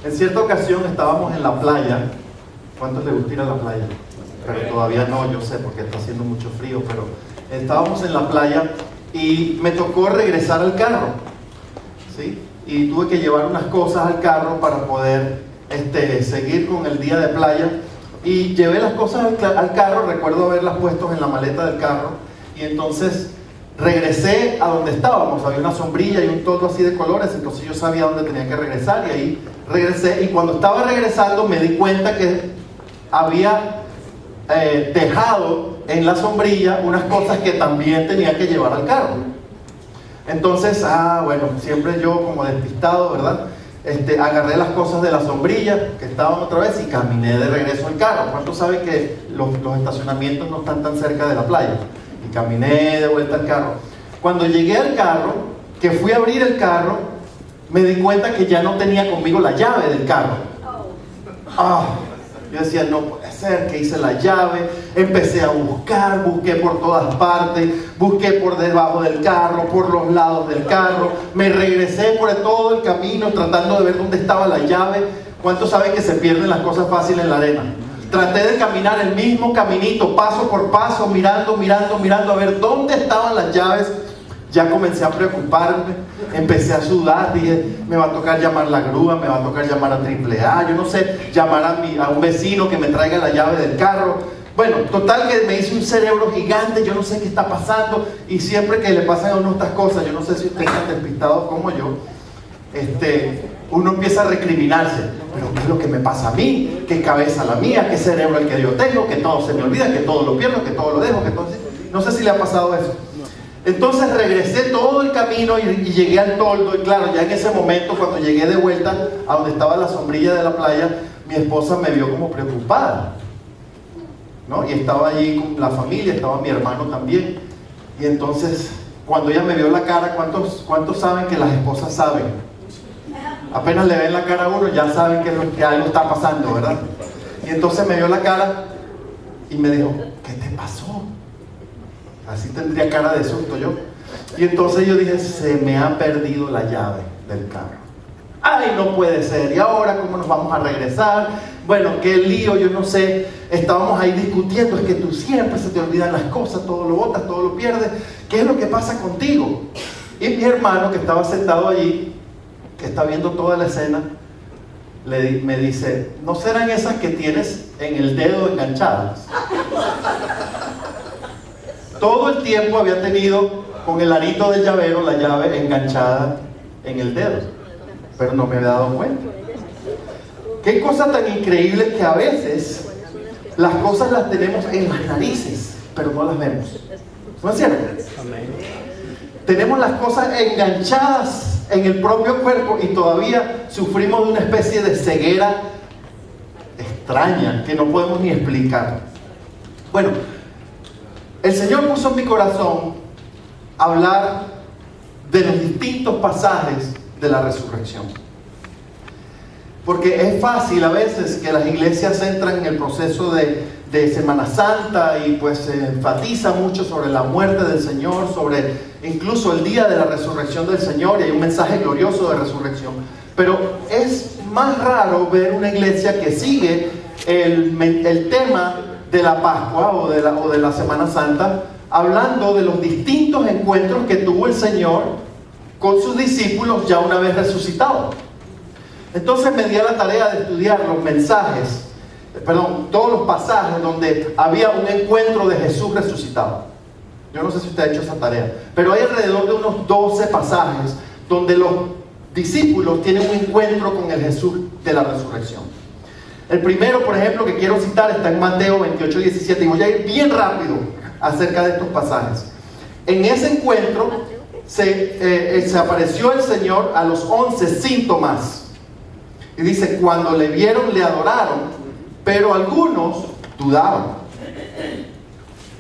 En cierta ocasión estábamos en la playa. ¿Cuántos les gusta ir a la playa? Pero todavía no, yo sé, porque está haciendo mucho frío, pero estábamos en la playa y me tocó regresar al carro, ¿sí? Y tuve que llevar unas cosas al carro para poder seguir con el día de playa. Y llevé las cosas al carro, recuerdo haberlas puesto en la maleta del carro, y entonces regresé a donde estábamos. Había una sombrilla y un toldo así de colores, entonces yo sabía dónde tenía que regresar, y ahí regresé. Y cuando estaba regresando me di cuenta que había dejado en la sombrilla unas cosas que también tenía que llevar al carro. Entonces, bueno, siempre yo como despistado, ¿verdad? Agarré las cosas de la sombrilla que estaban otra vez y caminé de regreso al carro. ¿Cuántos saben que los estacionamientos no están tan cerca de la playa? Y caminé de vuelta al carro. Cuando llegué al carro, que fui a abrir el carro, me di cuenta que ya no tenía conmigo la llave del carro. Yo decía, no puede ser, que hice la llave. Empecé a buscar, busqué por todas partes, busqué por debajo del carro, por los lados del carro, me regresé por todo el camino tratando de ver dónde estaba la llave. ¿Cuántos saben que se pierden las cosas fáciles en la arena? Traté de caminar el mismo caminito, paso por paso, mirando a ver dónde estaban las llaves. Ya comencé a preocuparme, empecé a sudar, dije, me va a tocar llamar la grúa, me va a tocar llamar a AAA, yo no sé, llamar a un vecino que me traiga la llave del carro. Bueno, total que me hice un cerebro gigante, yo no sé qué está pasando, y siempre que le pasan a uno estas cosas, yo no sé si ustedes están despistados como yo, uno empieza a recriminarse. Pero ¿qué es lo que me pasa a mí? ¿Qué cabeza la mía? ¿Qué cerebro el que yo tengo? Que todo se me olvida, que todo lo pierdo, que todo lo dejo, que todo... No sé si le ha pasado eso. Entonces regresé todo el camino y llegué al toldo, y claro, ya en ese momento, cuando llegué de vuelta a donde estaba la sombrilla de la playa, mi esposa me vio como preocupada, ¿no? Y estaba allí con la familia, estaba mi hermano también. Y entonces, cuando ella me vio la cara, ¿cuántos saben que las esposas saben? Apenas le ven la cara a uno, ya saben que algo está pasando, ¿verdad? Y entonces me vio la cara y me dijo, ¿qué te pasó? Así tendría cara de susto yo. Y entonces yo dije, se me ha perdido la llave del carro. ¡Ay, no puede ser! ¿Y ahora cómo nos vamos a regresar? Bueno, qué lío, yo no sé. Estábamos ahí discutiendo, es que tú siempre se te olvidan las cosas, todo lo botas, todo lo pierdes. ¿Qué es lo que pasa contigo? Y mi hermano, que estaba sentado allí, que está viendo toda la escena, me dice, ¿no serán esas que tienes en el dedo enganchadas? Todo el tiempo había tenido con el arito del llavero la llave enganchada en el dedo, pero no me había dado cuenta. Qué cosa tan increíble que a veces las cosas las tenemos en las narices, pero no las vemos. ¿No es cierto? Tenemos las cosas enganchadas en el propio cuerpo y todavía sufrimos de una especie de ceguera extraña que no podemos ni explicar. Bueno, el Señor puso en mi corazón hablar de los distintos pasajes de la resurrección. Porque es fácil a veces que las iglesias entran en el proceso de Semana Santa y pues se enfatiza mucho sobre la muerte del Señor, sobre incluso el día de la resurrección del Señor, y hay un mensaje glorioso de resurrección. Pero es más raro ver una iglesia que sigue el tema de la Pascua o de la Semana Santa, hablando de los distintos encuentros que tuvo el Señor con sus discípulos ya una vez resucitados. Entonces me di a la tarea de estudiar todos los pasajes donde había un encuentro de Jesús resucitado. Yo no sé si usted ha hecho esa tarea, pero hay alrededor de unos 12 pasajes donde los discípulos tienen un encuentro con el Jesús de la resurrección. El primero, por ejemplo, que quiero citar está en Mateo 28:17, y voy a ir bien rápido acerca de estos pasajes. En ese encuentro se apareció el Señor a los 11 síntomas. Y dice, cuando le vieron, le adoraron, pero algunos dudaban.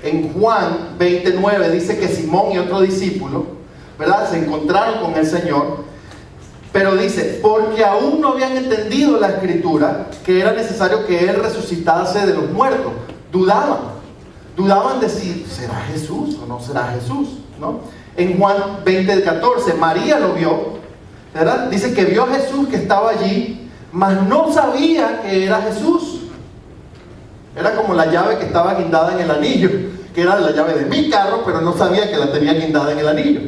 En Juan 20:9 dice que Simón y otro discípulo, ¿verdad?, se encontraron con el Señor, pero dice, porque aún no habían entendido la Escritura, que era necesario que Él resucitase de los muertos. Dudaban de si será Jesús o no será Jesús, ¿no? En Juan 20:14, María lo vio, ¿verdad? Dice que vio a Jesús que estaba allí, mas no sabía que era Jesús. Era como la llave que estaba guindada en el anillo, que era la llave de mi carro, pero no sabía que la tenía guindada en el anillo.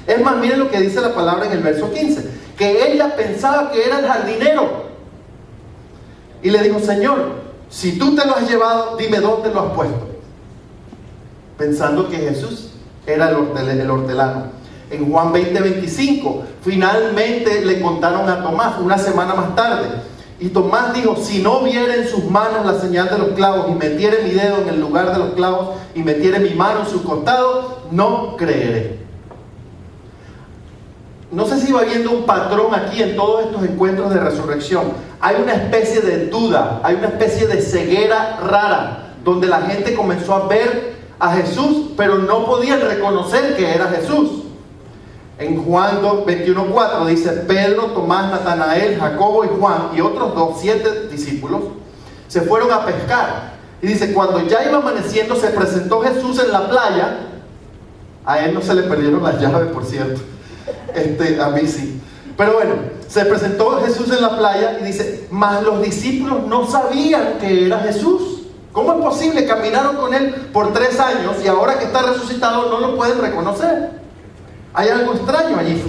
Es más, miren lo que dice la palabra en el verso 15, que ella pensaba que era el jardinero. Y le dijo: Señor, si tú te lo has llevado, dime dónde lo has puesto. Pensando que Jesús era el hortelano. En Juan 20:25, finalmente le contaron a Tomás, una semana más tarde. Y Tomás dijo: si no viera en sus manos la señal de los clavos, y metiere mi dedo en el lugar de los clavos, y metiere mi mano en su costado, no creeré. No sé si va viendo un patrón aquí en todos estos encuentros de resurrección. Hay una especie de duda, hay una especie de ceguera rara, donde la gente comenzó a ver a Jesús, pero no podían reconocer que era Jesús. En Juan 21:4 dice: Pedro, Tomás, Natanael, Jacobo y Juan y otros 7 discípulos se fueron a pescar. Y dice: cuando ya iba amaneciendo, se presentó Jesús en la playa. A él no se le perdieron las llaves, por cierto. A mí sí. Pero bueno, se presentó Jesús en la playa y dice: mas los discípulos no sabían que era Jesús. ¿Cómo es posible? Caminaron con él por 3 años y ahora que está resucitado no lo pueden reconocer. Hay algo extraño allí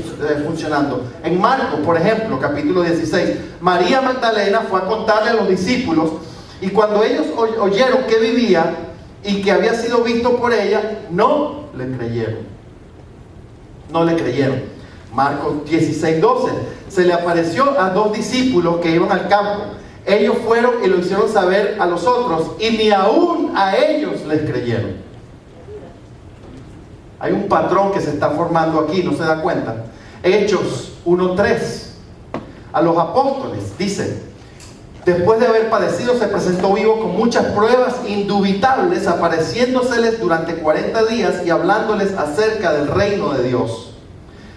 funcionando. En Marcos, por ejemplo, capítulo 16, María Magdalena fue a contarle a los discípulos, y cuando ellos oyeron que vivía y que había sido visto por ella, no le creyeron. No le creyeron. Marcos 16:12, se le apareció a 2 discípulos que iban al campo. Ellos fueron y lo hicieron saber a los otros, y ni aún a ellos les creyeron. Hay un patrón que se está formando aquí, ¿no se da cuenta? Hechos 1:3. A los apóstoles, dice: después de haber padecido, se presentó vivo con muchas pruebas indubitables, apareciéndoseles durante 40 días y hablándoles acerca del reino de Dios.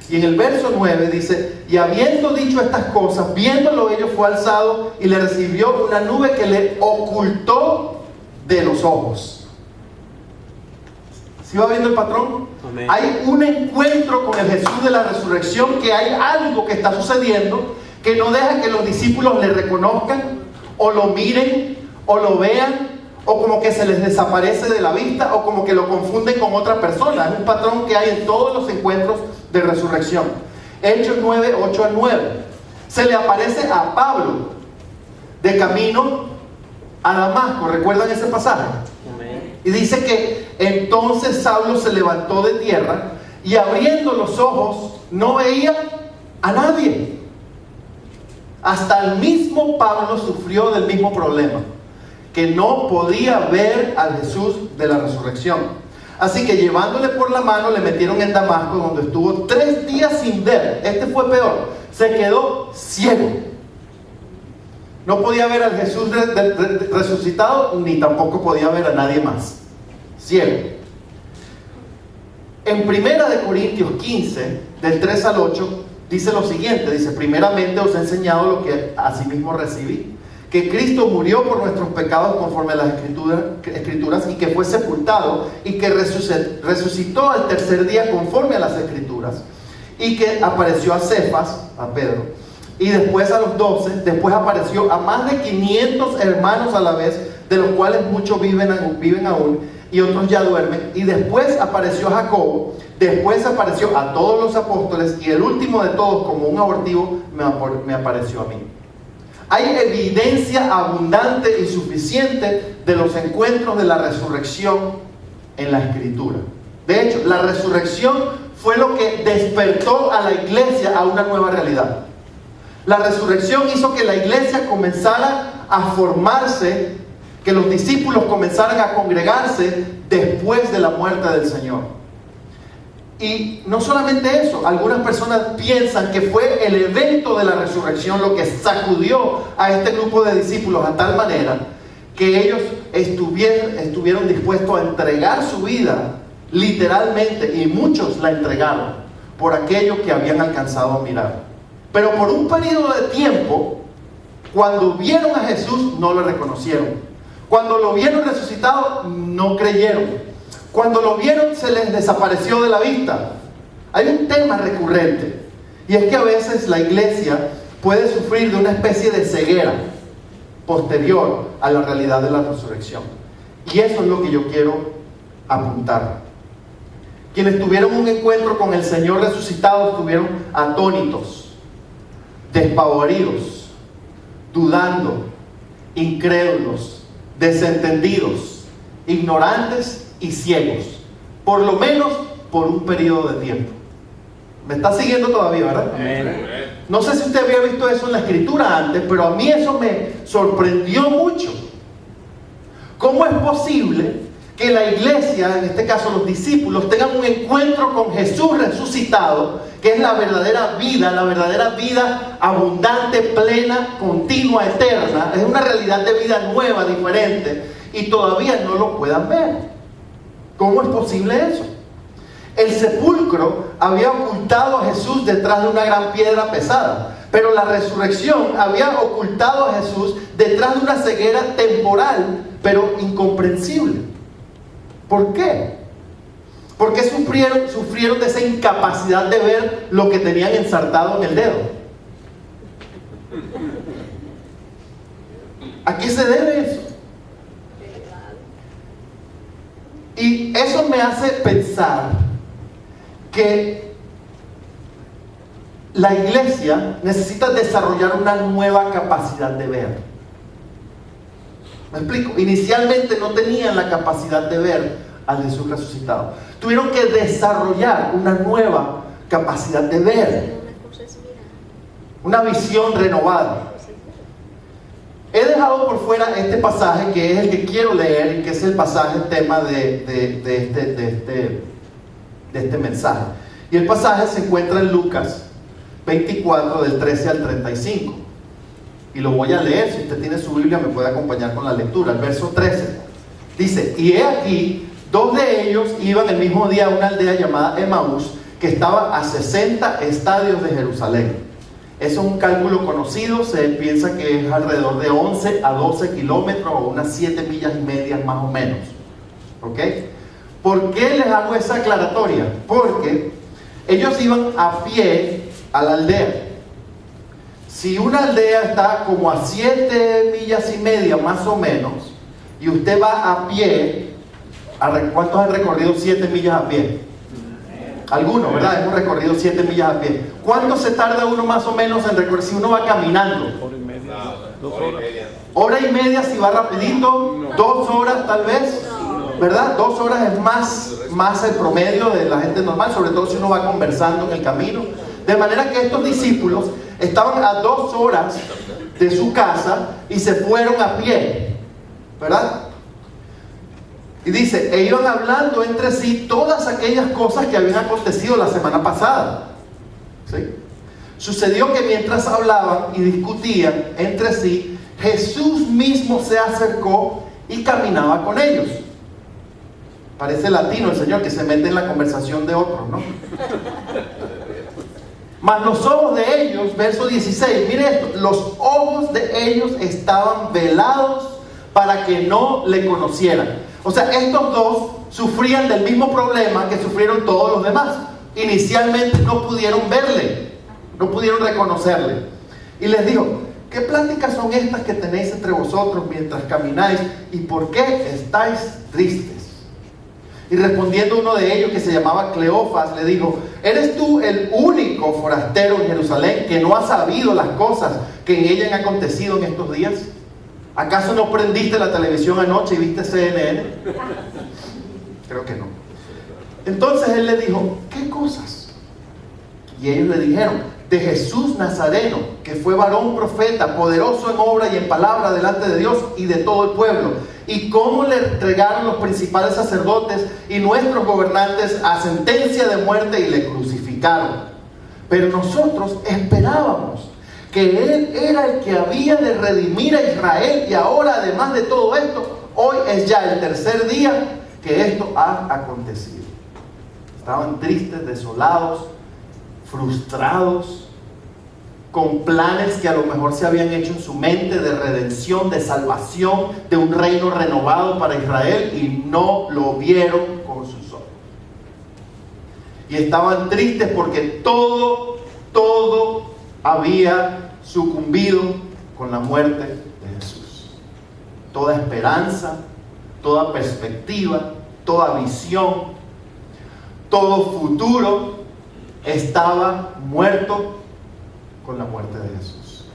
Y en el verso 9 dice: y habiendo dicho estas cosas, viéndolo ellos, fue alzado y le recibió una nube que le ocultó de los ojos. ¿Sí va viendo el patrón? Amén. Hay un encuentro con el Jesús de la resurrección, que hay algo que está sucediendo que no deja que los discípulos le reconozcan, o lo miren, o lo vean, o como que se les desaparece de la vista, o como que lo confunden con otra persona. Es un patrón que hay en todos los encuentros de resurrección. Hechos 9, 8 al 9. Se le aparece a Pablo de camino a Damasco. ¿Recuerdan ese pasaje? Y dice que entonces Saulo se levantó de tierra y abriendo los ojos no veía a nadie. Hasta el mismo Pablo sufrió del mismo problema, que no podía ver al Jesús de la resurrección. Así que llevándole por la mano le metieron en Damasco, donde estuvo 3 días sin ver. Este fue peor, se quedó ciego. No podía ver al Jesús resucitado, ni tampoco podía ver a nadie más. Ciego. En 1 Corintios 15, del 3 al 8, dice lo siguiente. Dice: primeramente os he enseñado lo que asimismo recibí, que Cristo murió por nuestros pecados conforme a las escrituras, y que fue sepultado, y que resucitó al tercer día conforme a las escrituras, y que apareció a Cefas, a Pedro, y después a los 12, después apareció a más de 500 hermanos a la vez, de los cuales muchos viven aún, y otros ya duermen. Y después apareció a Jacobo, después apareció a todos los apóstoles, y el último de todos, como un abortivo, me apareció a mí. Hay evidencia abundante y suficiente de los encuentros de la resurrección en la Escritura. De hecho, la resurrección fue lo que despertó a la iglesia a una nueva realidad. La resurrección hizo que la iglesia comenzara a formarse, que los discípulos comenzaran a congregarse después de la muerte del Señor. Y no solamente eso, algunas personas piensan que fue el evento de la resurrección lo que sacudió a este grupo de discípulos a tal manera que ellos estuvieron dispuestos a entregar su vida literalmente, y muchos la entregaron por aquello que habían alcanzado a mirar. Pero por un periodo de tiempo, cuando vieron a Jesús, no lo reconocieron. Cuando lo vieron resucitado, no creyeron. Cuando lo vieron, se les desapareció de la vista. Hay un tema recurrente, y es que a veces la iglesia puede sufrir de una especie de ceguera posterior a la realidad de la resurrección. Y eso es lo que yo quiero apuntar. Quienes tuvieron un encuentro con el Señor resucitado estuvieron atónitos, despavoridos, dudando, incrédulos, desentendidos, ignorantes y ciegos, por lo menos por un periodo de tiempo. ¿Me está siguiendo todavía, verdad? Amén. No sé si usted había visto eso en la Escritura antes, pero a mí eso me sorprendió mucho. ¿Cómo es posible que la iglesia, en este caso los discípulos, tengan un encuentro con Jesús resucitado, que es la verdadera vida abundante, plena, continua, eterna? Es una realidad de vida nueva, diferente, y todavía no lo puedan ver? ¿Cómo es posible eso? El sepulcro había ocultado a Jesús detrás de una gran piedra pesada, pero la resurrección había ocultado a Jesús detrás de una ceguera temporal, pero incomprensible. ¿Por qué? ¿Por qué sufrieron de esa incapacidad de ver lo que tenían ensartado en el dedo? ¿A qué se debe eso? Y eso me hace pensar que la iglesia necesita desarrollar una nueva capacidad de ver. ¿Me explico? Inicialmente no tenían la capacidad de ver al Jesús resucitado. Tuvieron que desarrollar una nueva capacidad de ver, una visión renovada. He dejado por fuera este pasaje, que es el que quiero leer y que es el pasaje tema de este mensaje. Y el pasaje se encuentra en Lucas 24, del 13 al 35. Y lo voy a leer. Si usted tiene su Biblia, me puede acompañar con la lectura. El verso 13 dice: y he aquí, dos de ellos iban el mismo día a una aldea llamada Emaús, que estaba a 60 estadios de Jerusalén. Eso es un cálculo conocido. Se piensa que es alrededor de 11 a 12 kilómetros o unas 7 millas y media más o menos. ¿Ok? ¿Por qué les hago esa aclaratoria? Porque ellos iban a pie a la aldea. Si una aldea está como a 7 millas y media más o menos, y usted va a pie, ¿cuántos han recorrido 7 millas a pie? Algunos, ¿verdad? Hemos recorrido 7 millas a pie. ¿Cuánto se tarda uno más o menos en recorrer si uno va caminando? Hora y media. 2 horas. Hora y media si va rapidito, 2 horas tal vez, ¿verdad? 2 horas es más el promedio de la gente normal, sobre todo si uno va conversando en el camino. De manera que estos discípulos estaban a 2 horas de su casa y se fueron a pie, ¿verdad? Y dice, e iban hablando entre sí todas aquellas cosas que habían acontecido la semana pasada. ¿Sí? Sucedió que mientras hablaban y discutían entre sí, Jesús mismo se acercó y caminaba con ellos. Parece latino el Señor, que se mete en la conversación de otros, ¿no? Mas los ojos de ellos, verso 16, mire esto, los ojos de ellos estaban velados para que no le conocieran. O sea, estos dos sufrían del mismo problema que sufrieron todos los demás. Inicialmente no pudieron verle, no pudieron reconocerle. Y les dijo, ¿qué pláticas son estas que tenéis entre vosotros mientras camináis? ¿Y por qué estáis tristes? Y respondiendo uno de ellos, que se llamaba Cleofas, le dijo, ¿eres tú el único forastero en Jerusalén que no ha sabido las cosas que en ella han acontecido en estos días? ¿Acaso no prendiste la televisión anoche y viste CNN? Creo que no. Entonces él le dijo, ¿qué cosas? Y ellos le dijeron, de Jesús Nazareno, que fue varón profeta, poderoso en obra y en palabra delante de Dios y de todo el pueblo, y cómo le entregaron los principales sacerdotes y nuestros gobernantes a sentencia de muerte y le crucificaron. Pero nosotros esperábamos que Él era el que había de redimir a Israel, y ahora, además de todo esto, hoy es ya el tercer día que esto ha acontecido. Estaban tristes, desolados, frustrados, con planes que a lo mejor se habían hecho en su mente de redención, de salvación, de un reino renovado para Israel, y no lo vieron con sus ojos. Y estaban tristes porque todo había sucumbido con la muerte de Jesús. Toda esperanza, toda perspectiva, toda visión, todo futuro estaba muerto con la muerte de Jesús.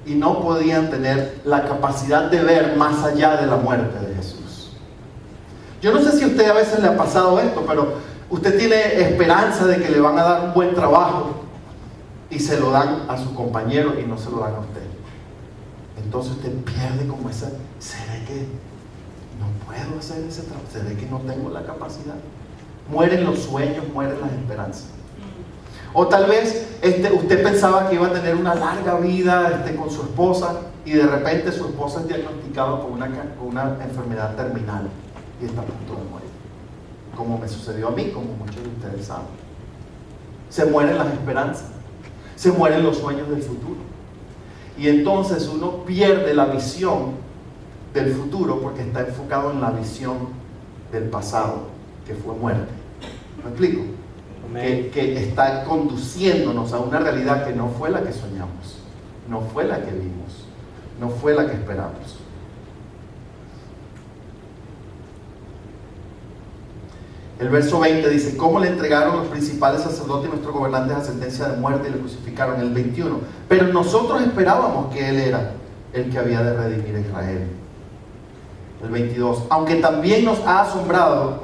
Y no podían tener la capacidad de ver más allá de la muerte de Jesús. Yo no sé si a usted a veces le ha pasado esto, pero usted tiene esperanza de que le van a dar un buen trabajo y se lo dan a su compañero y no se lo dan a usted. Entonces usted pierde como esa, ¿será que no puedo hacer ese trabajo? ¿Será que no tengo la capacidad? Mueren los sueños, mueren las esperanzas. O tal vez usted pensaba que iba a tener una larga vida con su esposa y de repente su esposa es diagnosticada con una enfermedad terminal y está a punto de morir. Como me sucedió a mí, como muchos de ustedes saben. Se mueren las esperanzas, se mueren los sueños del futuro. Y entonces uno pierde la visión del futuro porque está enfocado en la visión del pasado, que fue muerte. ¿Me explico? Que está conduciéndonos a una realidad que no fue la que soñamos, no fue la que vimos, no fue la que esperamos. El verso 20 dice: ¿cómo le entregaron los principales sacerdotes y nuestros gobernantes a sentencia de muerte y le crucificaron? El 21, pero nosotros esperábamos que Él era el que había de redimir a Israel. El 22, aunque también nos han asombrado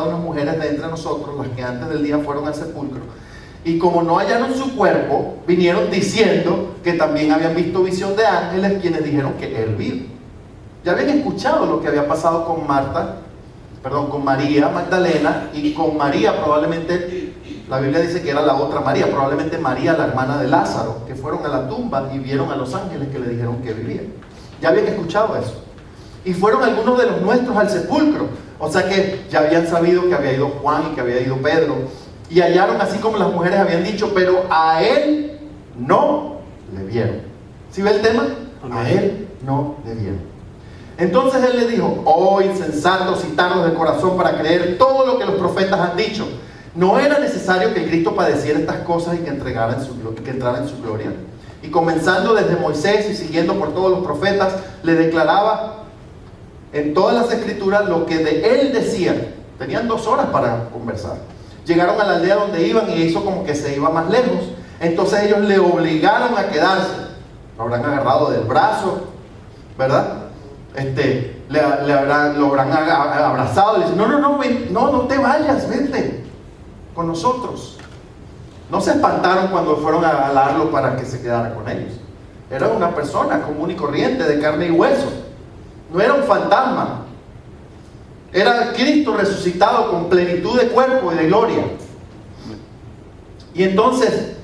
unas mujeres de entre nosotros, las que antes del día fueron al sepulcro, y como no hallaron su cuerpo, vinieron diciendo que también habían visto visión de ángeles, quienes dijeron que Él vive. Ya habían escuchado lo que había pasado con con María Magdalena, y con María probablemente, la Biblia dice que era la otra María, probablemente María, la hermana de Lázaro, que fueron a la tumba y vieron a los ángeles que le dijeron que vivía. Ya habían escuchado eso. Y fueron algunos de los nuestros al sepulcro. O sea que ya habían sabido que había ido Juan y que había ido Pedro. Y hallaron así como las mujeres habían dicho, pero a Él no le vieron. ¿Sí ve el tema? A Él no le vieron. Entonces Él le dijo: oh insensatos y tardos de corazón para creer todo lo que los profetas han dicho. ¿No era necesario que el Cristo padeciera estas cosas y que entrara en su gloria? Y comenzando desde Moisés y siguiendo por todos los profetas, le declaraba en todas las escrituras lo que de Él decía. Tenían 2 horas para conversar. Llegaron a la aldea donde iban y hizo como que se iba más lejos. Entonces ellos le obligaron a quedarse. Lo habrán agarrado del brazo, ¿verdad? Lo habrán abrazado. Le dicen: no te vayas, vente con nosotros. No se espantaron cuando fueron a jalarlo para que se quedara con ellos. Era una persona común y corriente, de carne y hueso. No era un fantasma. Era Cristo resucitado con plenitud de cuerpo y de gloria. Y entonces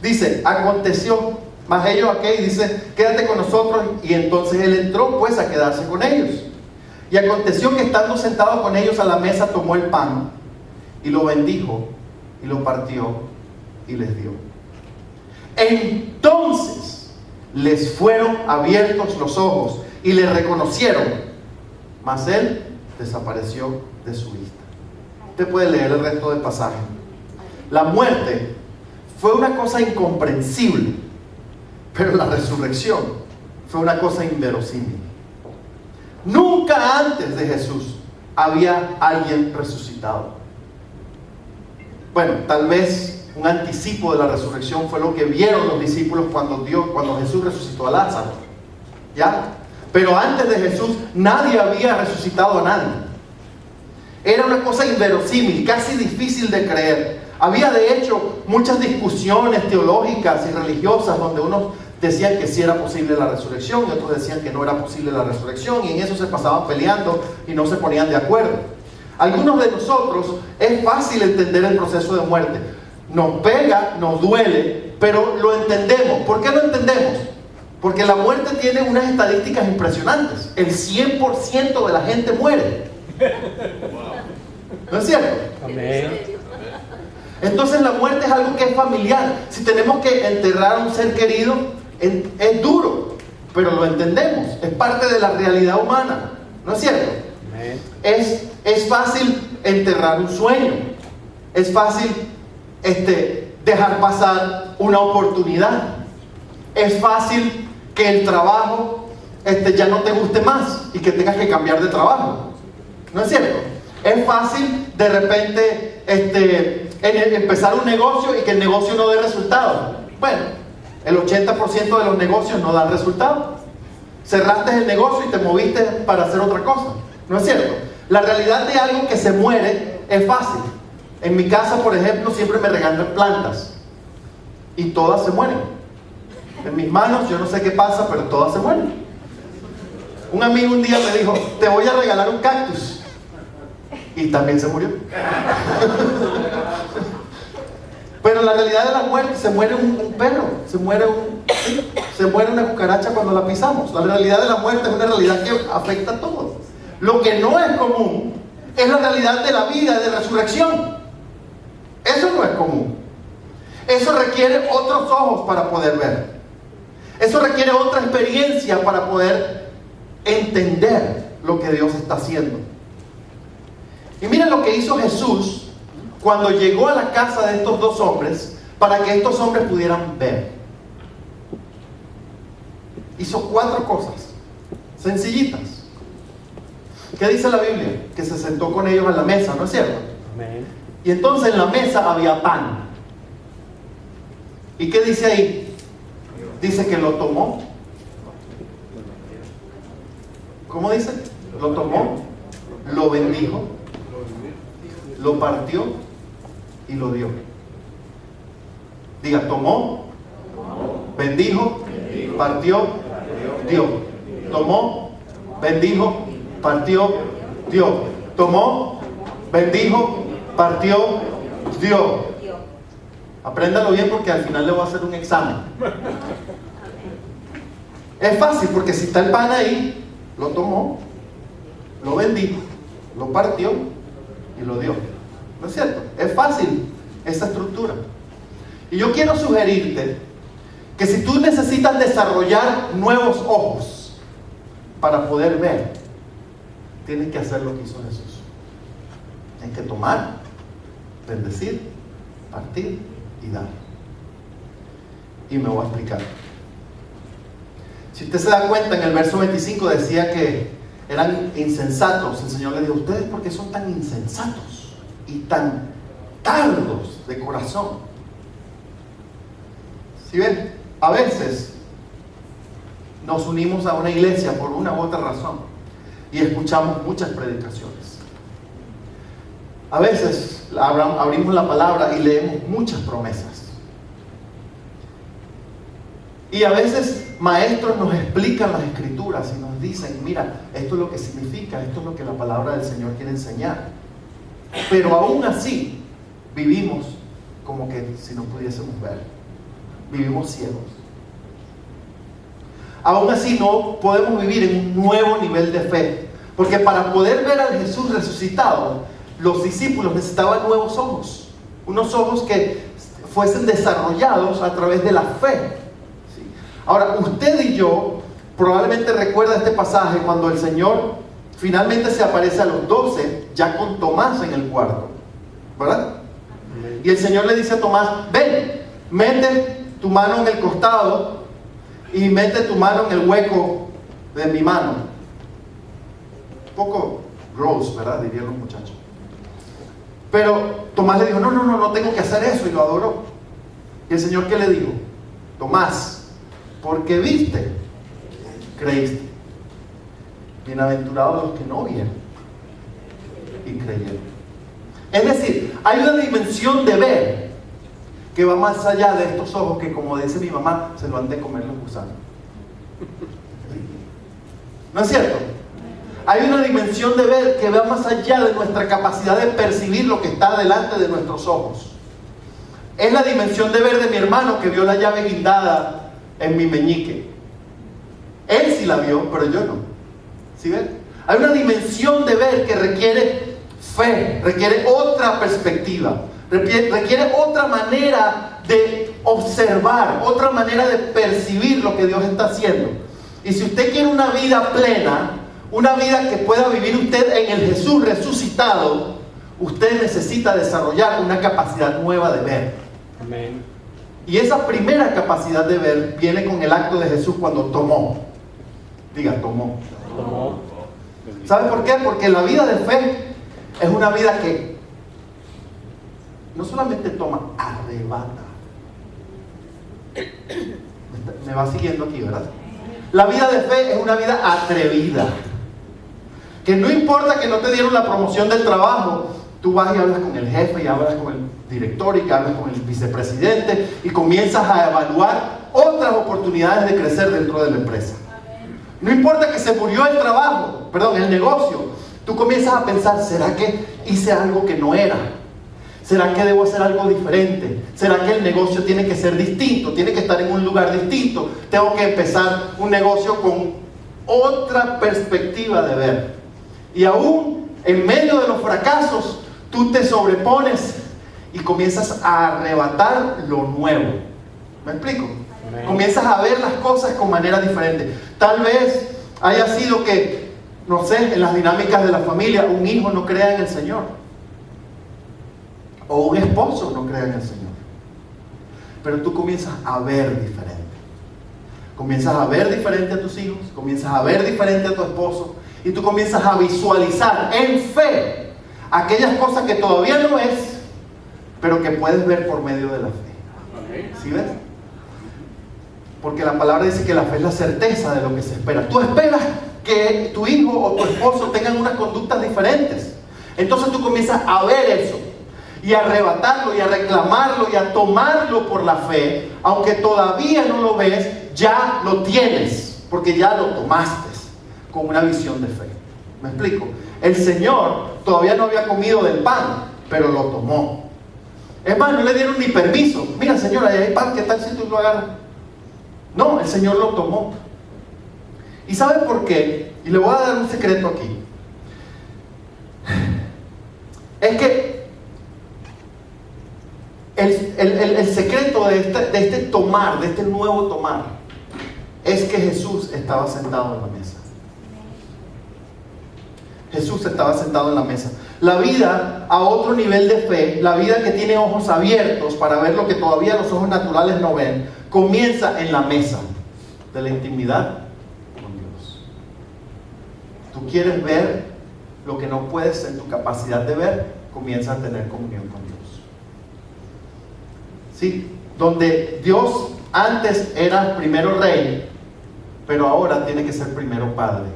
dice: aconteció, mas ellos aquí dice: quédate con nosotros. Y entonces Él entró pues a quedarse con ellos. Y aconteció que estando sentado con ellos a la mesa, tomó el pan y lo bendijo y lo partió y les dio. Entonces les fueron abiertos los ojos y le reconocieron, mas Él desapareció de su vista. Usted puede leer el resto del pasaje. La muerte fue una cosa incomprensible, pero la resurrección fue una cosa inverosímil. Nunca antes de Jesús había alguien resucitado. Bueno, tal vez un anticipo de la resurrección fue lo que vieron los discípulos cuando Jesús resucitó a Lázaro. ¿Ya? Pero antes de Jesús nadie había resucitado a nadie. Era una cosa inverosímil, casi difícil de creer. Había de hecho muchas discusiones teológicas y religiosas donde unos decían que sí era posible la resurrección y otros decían que no era posible la resurrección, y en eso se pasaban peleando y no se ponían de acuerdo. Algunos de nosotros es fácil entender el proceso de muerte. Nos pega, nos duele, pero lo entendemos. ¿Por qué lo entendemos? Porque la muerte tiene unas estadísticas impresionantes. El 100% de la gente muere. ¿No es cierto? Amén. Entonces la muerte es algo que es familiar. Si tenemos que enterrar a un ser querido, es duro, pero lo entendemos. Es parte de la realidad humana. ¿No es cierto? Amén. Es fácil enterrar un sueño. Es fácil dejar pasar una oportunidad. Es fácil que el trabajo ya no te guste más y que tengas que cambiar de trabajo. ¿No es cierto? Es fácil de repente empezar un negocio y que el negocio no dé resultado. Bueno, el 80% de los negocios no dan resultado. Cerraste el negocio y te moviste para hacer otra cosa. ¿No es cierto? La realidad de algo que se muere es fácil. En mi casa, por ejemplo, siempre me regalan plantas y todas se mueren. En mis manos, yo no sé qué pasa, pero todas se mueren. Un amigo un día me dijo, te voy a regalar un cactus, y también se murió. Pero la realidad de la muerte, se muere un perro, se muere una cucaracha cuando la pisamos. La realidad de la muerte es una realidad que afecta a todos. Lo que no es común es la realidad de la vida, de resurrección. Eso no es común. Eso requiere otros ojos para poder ver. Eso requiere otra experiencia para poder entender lo que Dios está haciendo. Y miren lo que hizo Jesús cuando llegó a la casa de estos dos hombres para que estos hombres pudieran ver. Hizo 4 cosas sencillitas. ¿Qué dice la Biblia? Que se sentó con ellos a la mesa, ¿no es cierto? Amén. Y entonces en la mesa había pan. ¿Y qué dice ahí? Dice que lo tomó. ¿Cómo dice? Lo tomó, lo bendijo, lo partió y lo dio. Diga, tomó, bendijo, partió, dio. Tomó, bendijo, partió, dio. Tomó, bendijo, partió, dio. Apréndalo bien porque al final le voy a hacer un examen. Es fácil porque si está el pan ahí, lo tomó, lo bendijo, lo partió y lo dio. ¿No es cierto? Es fácil esa estructura. Y yo quiero sugerirte que si tú necesitas desarrollar nuevos ojos para poder ver, tienes que hacer lo que hizo Jesús. Tienes que tomar, bendecir, partir y dar. Y me voy a explicar. Si usted se da cuenta, en el verso 25 decía que eran insensatos. El Señor le dijo, ¿ustedes por qué son tan insensatos y tan tardos de corazón? ¿Sí ven? A veces nos unimos a una iglesia por una u otra razón y escuchamos muchas predicaciones. A veces abrimos la palabra y leemos muchas promesas. Y a veces maestros nos explican las escrituras y nos dicen, mira, esto es lo que significa, esto es lo que la palabra del Señor quiere enseñar. Pero aún así, vivimos como que si no pudiésemos ver. Vivimos ciegos. Aún así no podemos vivir en un nuevo nivel de fe. Porque para poder ver al Jesús resucitado, los discípulos necesitaban nuevos ojos. Unos ojos que fuesen desarrollados a través de la fe. Ahora, usted y yo probablemente recuerda este pasaje cuando el Señor finalmente se aparece a los 12, ya con Tomás en el cuarto, ¿verdad? Y el Señor le dice a Tomás, ven, mete tu mano en el costado y mete tu mano en el hueco de mi mano. Un poco gross, ¿verdad? Dirían los muchachos. Pero Tomás le dijo, no tengo que hacer eso, y lo adoró. Y el Señor, ¿qué le dijo? Tomás, porque viste, creíste. Bienaventurados los que no vieron y creyeron. Es decir, hay una dimensión de ver que va más allá de estos ojos que, como dice mi mamá, se lo han de comer los gusanos. ¿No es cierto? Hay una dimensión de ver que va más allá de nuestra capacidad de percibir lo que está delante de nuestros ojos. Es la dimensión de ver de mi hermano que vio la llave guindada en mi meñique. Él sí la vio, pero yo no. ¿Sí ven? Hay una dimensión de ver que requiere fe, requiere otra perspectiva, requiere otra manera de observar, otra manera de percibir lo que Dios está haciendo. Y si usted quiere una vida plena, una vida que pueda vivir usted en el Jesús resucitado, usted necesita desarrollar una capacidad nueva de ver. Amén. Y esa primera capacidad de ver viene con el acto de Jesús cuando tomó. Diga, tomó. Tomó. ¿Sabe por qué? Porque la vida de fe es una vida que no solamente toma, arrebata. Me va siguiendo aquí, ¿verdad? La vida de fe es una vida atrevida. Que no importa que no te dieron la promoción del trabajo, tú vas y hablas con el jefe y hablas con el director y hablas con el vicepresidente y comienzas a evaluar otras oportunidades de crecer dentro de la empresa. No importa que se murió el trabajo, el negocio, tú comienzas a pensar, ¿será que hice algo que no era? ¿Será que debo hacer algo diferente? ¿Será que el negocio tiene que ser distinto? ¿Tiene que estar en un lugar distinto? Tengo que empezar un negocio con otra perspectiva de ver. Y aún en medio de los fracasos, tú te sobrepones y comienzas a arrebatar lo nuevo. ¿Me explico? Amén. Comienzas a ver las cosas con manera diferente. Tal vez haya sido que, no sé, en las dinámicas de la familia, un hijo no crea en el Señor. O un esposo no crea en el Señor. Pero tú comienzas a ver diferente. Comienzas a ver diferente a tus hijos, comienzas a ver diferente a tu esposo, y tú comienzas a visualizar en fe aquellas cosas que todavía no ves, pero que puedes ver por medio de la fe. ¿Sí ves? Porque la palabra dice que la fe es la certeza de lo que se espera. Tú esperas que tu hijo o tu esposo tengan unas conductas diferentes. Entonces tú comienzas a ver eso y a arrebatarlo y a reclamarlo y a tomarlo por la fe. Aunque todavía no lo ves, ya lo tienes, porque ya lo tomaste con una visión de fe. ¿Me explico? El Señor todavía no había comido del pan, pero lo tomó. Es más, no le dieron ni permiso. Mira, Señor, ahí hay pan, ¿qué tal si tú lo agarras? No, el Señor lo tomó. ¿Y sabe por qué? Y le voy a dar un secreto aquí. Es que el secreto de este tomar, de este nuevo tomar, es que Jesús estaba sentado en la mesa. Jesús estaba sentado en la mesa. La vida a otro nivel de fe, la vida que tiene ojos abiertos para ver lo que todavía los ojos naturales no ven, comienza en la mesa de la intimidad con Dios. Tú quieres ver lo que no puedes en tu capacidad de ver, comienza a tener comunión con Dios. Sí, donde Dios antes era primero rey, pero ahora tiene que ser primero padre.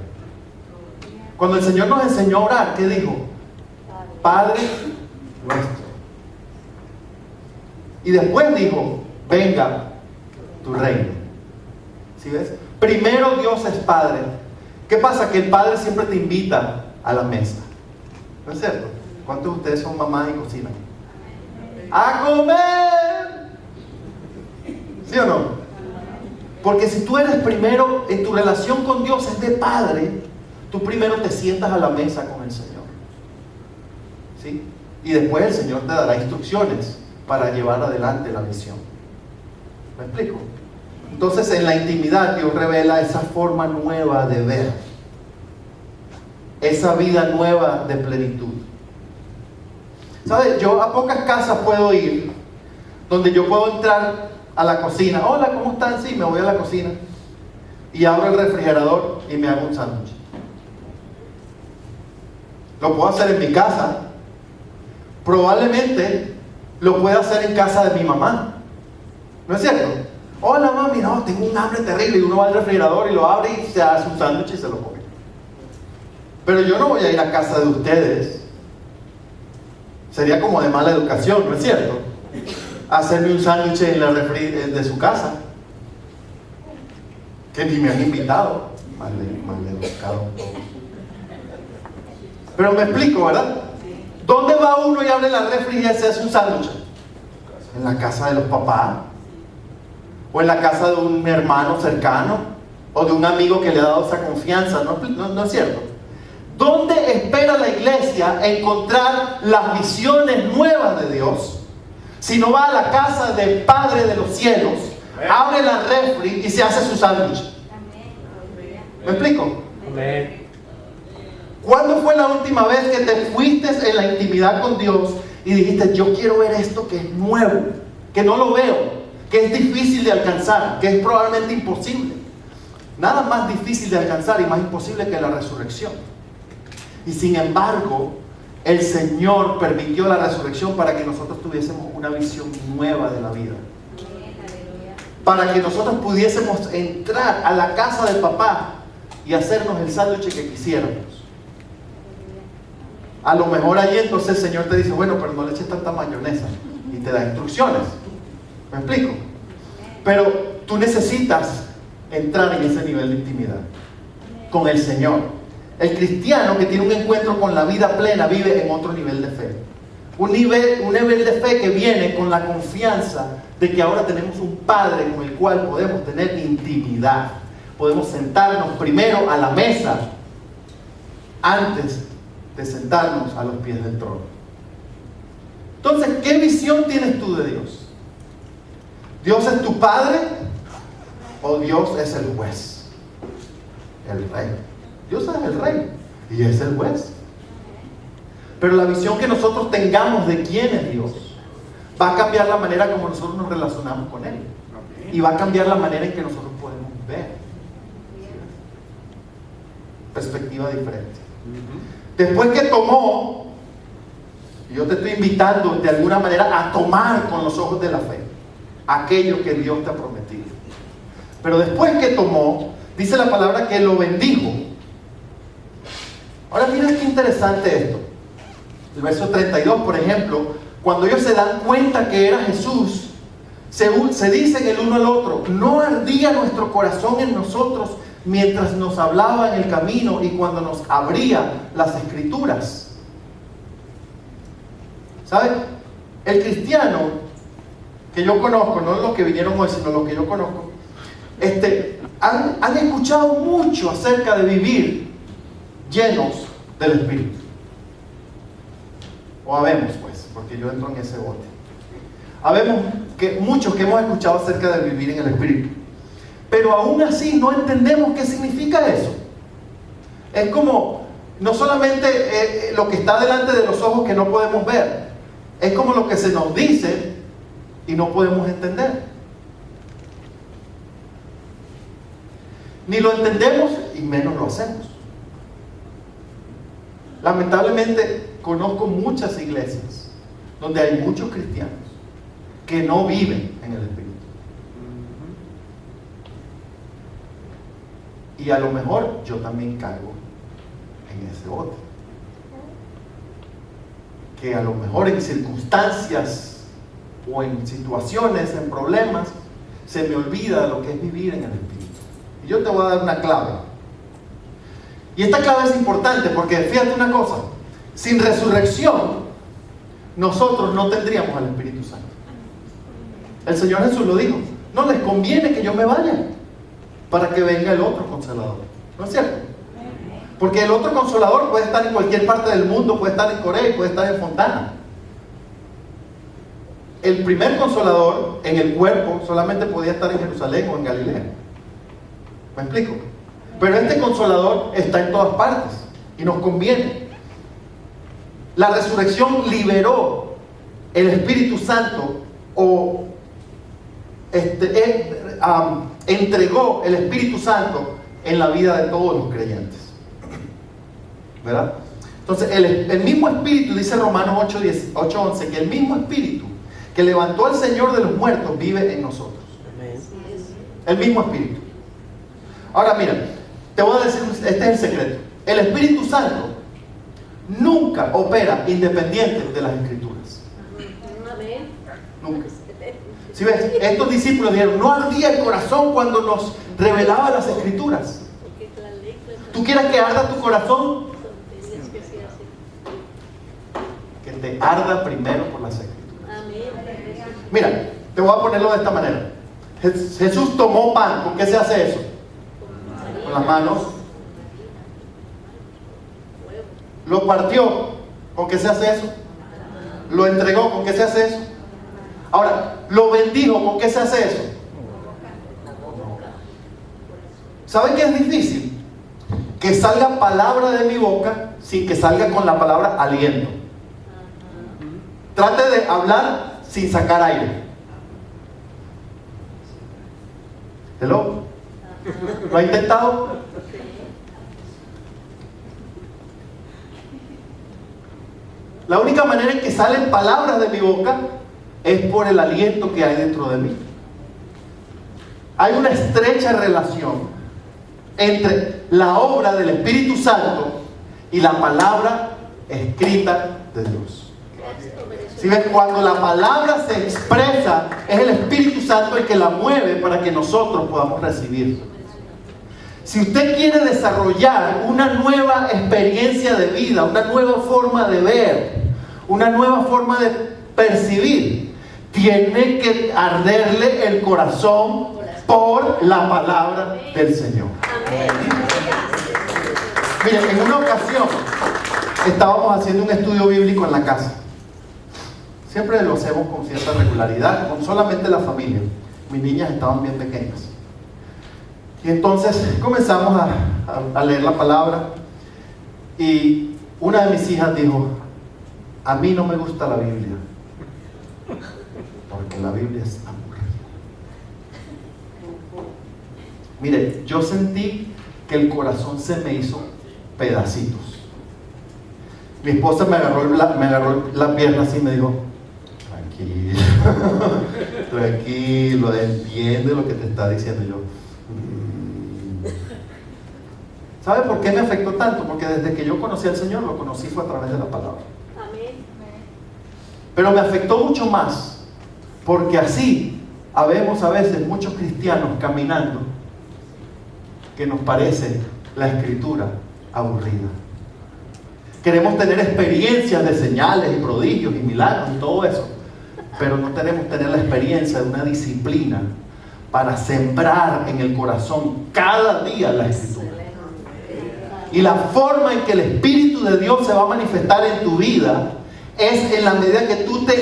Cuando el Señor nos enseñó a orar, ¿qué dijo? Padre nuestro. Y después dijo, venga tu reino. ¿Sí ves? Primero Dios es Padre. ¿Qué pasa? Que el Padre siempre te invita a la mesa. ¿No es cierto? ¿Cuántos de ustedes son mamás y cocinan? ¡A comer! ¿Sí o no? Porque si tú eres primero, en tu relación con Dios es de Padre, tú primero te sientas a la mesa con el Señor. ¿Sí? Y después el Señor te dará instrucciones para llevar adelante la misión. ¿Me explico? Entonces en la intimidad Dios revela esa forma nueva de ver, esa vida nueva de plenitud. ¿Sabes? Yo a pocas casas puedo ir donde yo puedo entrar a la cocina. Hola, ¿cómo están? Sí, me voy a la cocina y abro el refrigerador y me hago un sándwich. Lo puedo hacer en mi casa. Probablemente lo pueda hacer en casa de mi mamá. ¿No es cierto? Hola mami, no, tengo un hambre terrible. Y uno va al refrigerador y lo abre y se hace un sándwich y se lo come. Pero yo no voy a ir a casa de ustedes. Sería como de mala educación, ¿no es cierto? Hacerme un sándwich en la refri de su casa, que ni me han invitado. Mal educado. Pero me explico, ¿verdad? ¿Dónde va uno y abre la refri y se hace un sándwich? En la casa de los papás, o en la casa de un hermano cercano, o de un amigo que le ha dado esa confianza. ¿No es cierto? ¿Dónde espera la iglesia encontrar las visiones nuevas de Dios? Si no va a la casa del Padre de los cielos, abre la refri y se hace su sándwich. ¿Me explico? Amén. ¿Cuándo fue la última vez que te fuiste en la intimidad con Dios y dijiste, yo quiero ver esto que es nuevo, que no lo veo, que es difícil de alcanzar, que es probablemente imposible. Nada más difícil de alcanzar y más imposible que la resurrección. Y sin embargo, el Señor permitió la resurrección para que nosotros tuviésemos una visión nueva de la vida. Para que nosotros pudiésemos entrar a la casa del papá y hacernos el sándwich que quisiéramos. A lo mejor allí entonces el Señor te dice, bueno, pero no le eches tanta mayonesa, y te da instrucciones. ¿Me explico? Pero tú necesitas entrar en ese nivel de intimidad con el Señor. El cristiano que tiene un encuentro con la vida plena vive en otro nivel de fe. Un nivel de fe que viene con la confianza de que ahora tenemos un Padre con el cual podemos tener intimidad. Podemos sentarnos primero a la mesa antes de sentarnos a los pies del trono. Entonces, ¿qué visión tienes tú de Dios? ¿Dios es tu Padre o Dios es el juez? El Rey. Dios es el Rey y es el juez. Pero la visión que nosotros tengamos de quién es Dios va a cambiar la manera como nosotros nos relacionamos con Él. Y va a cambiar la manera en que nosotros podemos ver. Perspectiva diferente. Después que tomó, yo te estoy invitando de alguna manera a tomar con los ojos de la fe aquello que Dios te ha prometido. Pero después que tomó, dice la palabra que lo bendijo. Ahora mira qué interesante esto. El verso 32, por ejemplo, cuando ellos se dan cuenta que era Jesús, se dicen el uno al otro, ¿no ardía nuestro corazón en nosotros mientras nos hablaba en el camino y cuando nos abría las escrituras? ¿Sabe? El cristiano que yo conozco, no los que vinieron hoy, sino los que yo conozco, han escuchado mucho acerca de vivir llenos del Espíritu. O habemos, pues, porque yo entro en ese bote. Habemos muchos que hemos escuchado acerca de vivir en el Espíritu. Pero aún así no entendemos qué significa eso. Es como, no solamente lo que está delante de los ojos que no podemos ver, es como lo que se nos dice y no podemos entender. Ni lo entendemos y menos lo hacemos. Lamentablemente conozco muchas iglesias donde hay muchos cristianos que no viven en el Espíritu. Y a lo mejor yo también caigo en ese bote. Que a lo mejor en circunstancias o en situaciones, en problemas, se me olvida lo que es vivir en el Espíritu. Y yo te voy a dar una clave. Y esta clave es importante porque fíjate una cosa, sin resurrección nosotros no tendríamos al Espíritu Santo. El Señor Jesús lo dijo, no les conviene que yo me vaya para que venga el otro Consolador. ¿No es cierto? Porque el otro Consolador puede estar en cualquier parte del mundo, puede estar en Corea y puede estar en Fontana. El primer Consolador en el cuerpo solamente podía estar en Jerusalén o en Galilea. ¿Me explico? Pero este Consolador está en todas partes y nos conviene. La resurrección liberó el Espíritu Santo o entregó el Espíritu Santo en la vida de todos los creyentes. ¿Verdad? Entonces el mismo Espíritu, dice Romanos 8:11, que el mismo Espíritu que levantó al Señor de los muertos vive en nosotros. El mismo Espíritu. Ahora mira, te voy a decir, este es el secreto. El Espíritu Santo nunca opera independiente de las Escrituras. Nunca. Si ves, estos discípulos dijeron, no ardía el corazón cuando nos revelaba las Escrituras. ¿Tú quieres que arda tu corazón? Que te arda primero por las Escrituras. Mira, te voy a ponerlo de esta manera. Jesús tomó pan. ¿Con qué se hace eso? Con las manos. Lo partió. ¿Con qué se hace eso? Lo entregó. ¿Con qué se hace eso? Ahora, lo bendijo. ¿Con qué se hace eso? ¿Saben qué es difícil? Que salga palabra de mi boca sin que salga con la palabra aliento. Trate de hablar sin sacar aire. ¿Hello? ¿Lo ha intentado? La única manera en que salen palabras de mi boca es por el aliento que hay dentro de mí. Hay una estrecha relación entre la obra del Espíritu Santo y la palabra escrita de Dios. ¿Sí ven? Cuando la palabra se expresa, es el Espíritu Santo el que la mueve para que nosotros podamos recibir. Si usted quiere desarrollar una nueva experiencia de vida, una nueva forma de ver, una nueva forma de percibir, tiene que arderle el corazón por la palabra del Señor. Miren, en una ocasión estábamos haciendo un estudio bíblico en la casa. Siempre lo hacemos con cierta regularidad, con solamente la familia. Mis niñas estaban bien pequeñas. Y entonces comenzamos a leer la palabra. Y una de mis hijas dijo: a mí no me gusta la Biblia, porque la Biblia es aburrida. Mire, yo sentí que el corazón se me hizo pedacitos. Mi esposa me agarró la pierna así y me dijo: tranquilo, tranquilo, entiende lo que te está diciendo. Y yo, ¿sabe por qué me afectó tanto? Porque desde que yo conocí al Señor, lo conocí fue a través de la palabra. Pero me afectó mucho más, porque así habemos a veces muchos cristianos caminando que nos parece la Escritura aburrida. Queremos tener experiencias de señales y prodigios y milagros y todo eso, pero no queremos tener la experiencia de una disciplina para sembrar en el corazón cada día la Escritura. Y la forma en que el Espíritu de Dios se va a manifestar en tu vida es en la medida que tú te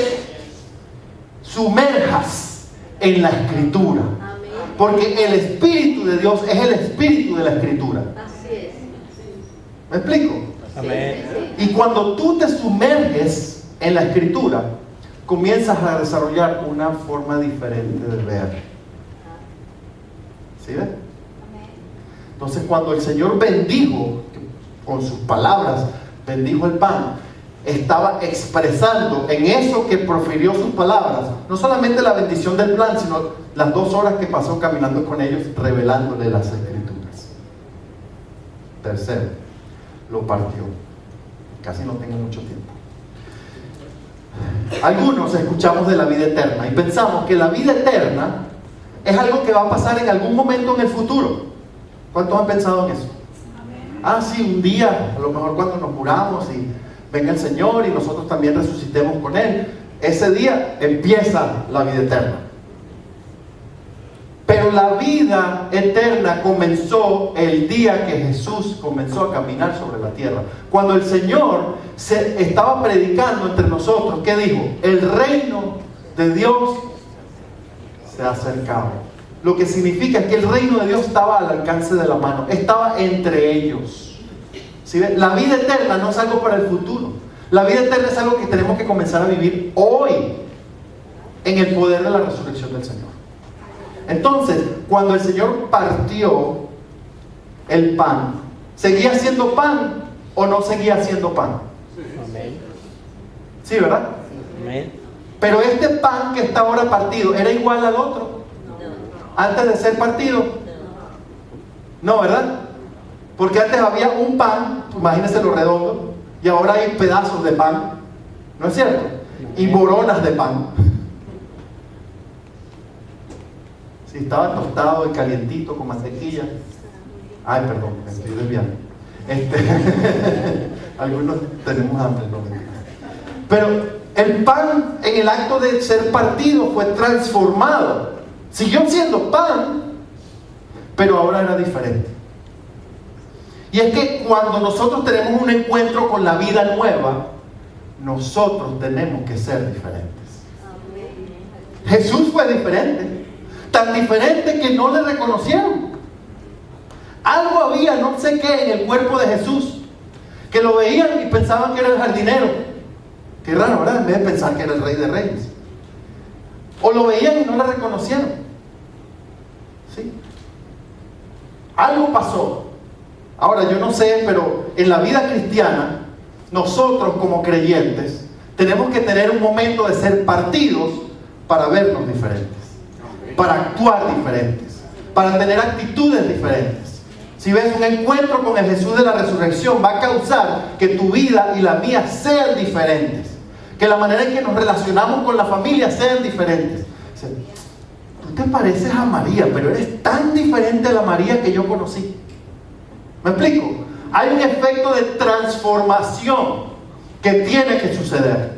sumerjas en la Escritura. Porque el Espíritu de Dios es el Espíritu de la Escritura. ¿Me explico? Amén. Y cuando tú te sumerges en la Escritura, comienzas a desarrollar una forma diferente de ver. ¿Sí ves? Entonces, cuando el Señor bendijo, con sus palabras, bendijo el pan, estaba expresando en eso que profirió sus palabras, no solamente la bendición del plan, sino las 2 horas que pasó caminando con ellos, revelándole las Escrituras. Tercero, lo partió. Casi no tengo mucho tiempo. Algunos escuchamos de la vida eterna y pensamos que la vida eterna es algo que va a pasar en algún momento en el futuro. ¿Cuántos han pensado en eso? Ah, sí, un día, a lo mejor cuando nos muramos y venga el Señor y nosotros también resucitemos con Él, ese día empieza la vida eterna. Pero la vida eterna comenzó el día que Jesús comenzó a caminar sobre la tierra. Cuando el Señor se estaba predicando entre nosotros, ¿qué dijo? El reino de Dios se ha acercado. Lo que significa es que el reino de Dios estaba al alcance de la mano, estaba entre ellos. ¿Sí ven? La vida eterna no es algo para el futuro. La vida eterna es algo que tenemos que comenzar a vivir hoy, en el poder de la resurrección del Señor. Entonces, cuando el Señor partió el pan, ¿seguía siendo pan o no seguía siendo pan? Amén. Sí, ¿verdad? Amén. Pero este pan que está ahora partido, ¿era igual al otro? Antes de ser partido. No, ¿verdad? Porque antes había un pan, imagínense lo redondo, y ahora hay pedazos de pan, ¿no es cierto? Y boronas de pan. Si estaba tostado y calientito con mantequilla. Ay, perdón, me estoy desviando. Algunos tenemos hambre, no mentira. Pero el pan en el acto de ser partido fue transformado. Siguió siendo pan, pero ahora era diferente. Y es que cuando nosotros tenemos un encuentro con la vida nueva, nosotros tenemos que ser diferentes. Jesús fue diferente, tan diferente que no le reconocieron. Algo había, no sé qué, en el cuerpo de Jesús, que lo veían y pensaban que era el jardinero. Qué raro, ¿verdad? En vez de pensar que era el Rey de Reyes. O lo veían y no le reconocieron. ¿Sí? Algo pasó. Ahora, yo no sé, pero en la vida cristiana, nosotros como creyentes, tenemos que tener un momento de ser partidos para vernos diferentes, para actuar diferentes, para tener actitudes diferentes. Si ves, un encuentro con el Jesús de la resurrección va a causar que tu vida y la mía sean diferentes, que la manera en que nos relacionamos con la familia sean diferentes. Tú te pareces a María, pero eres tan diferente a la María que yo conocí. ¿Me explico? Hay un efecto de transformación que tiene que suceder.